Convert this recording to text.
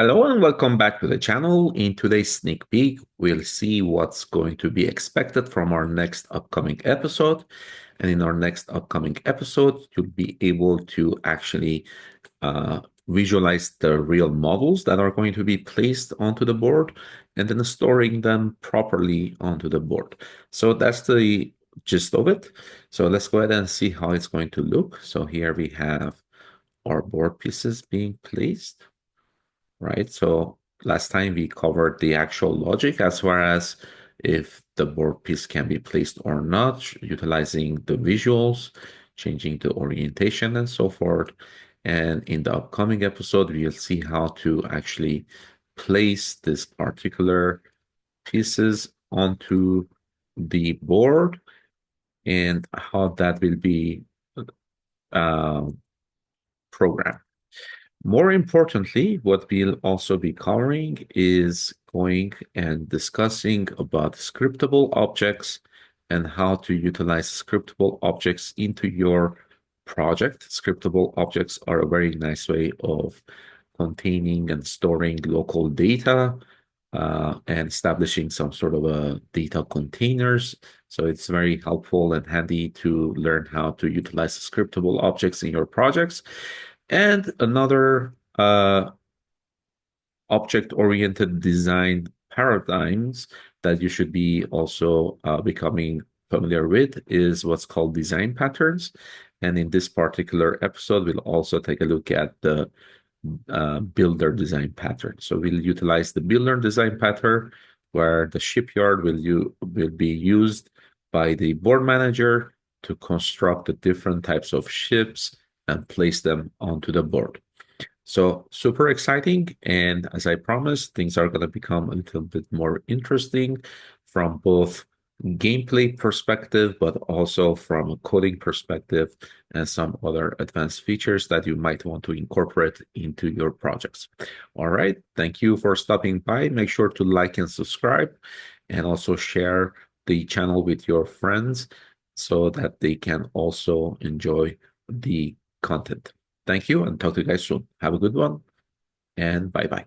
Hello and welcome back to the channel. In today's sneak peek, we'll see what's going to be expected from our next upcoming episode. And in our next upcoming episode, you'll be able to actually visualize the real models that are going to be placed onto the board and then storing them properly onto the board. So that's the gist of it. So let's go ahead and see how it's going to look. So here we have our board pieces being placed, right? So last time we covered the actual logic as far as if the board piece can be placed or not, utilizing the visuals, changing the orientation and so forth. And in the upcoming episode, we'll see how to actually place this particular pieces onto the board and how that will be uh, programmed. More importantly, what we'll also be covering is going and discussing about scriptable objects and how to utilize scriptable objects into your project. Scriptable objects are a very nice way of containing and storing local data and establishing some sort of a data containers. So it's very helpful and handy to learn how to utilize scriptable objects in your projects. And another object-oriented design paradigms that you should be also becoming familiar with is what's called design patterns. And in this particular episode, we'll also take a look at the builder design pattern. So we'll utilize the builder design pattern where the shipyard will be used by the board manager to construct the different types of ships and place them onto the board. So super exciting. And as I promised, things are going to become a little bit more interesting from both gameplay perspective, but also from a coding perspective and some other advanced features that you might want to incorporate into your projects. All right. Thank you for stopping by. Make sure to like and subscribe and also share the channel with your friends so that they can also enjoy the content. Thank you and talk to you guys soon. Have a good one and bye bye.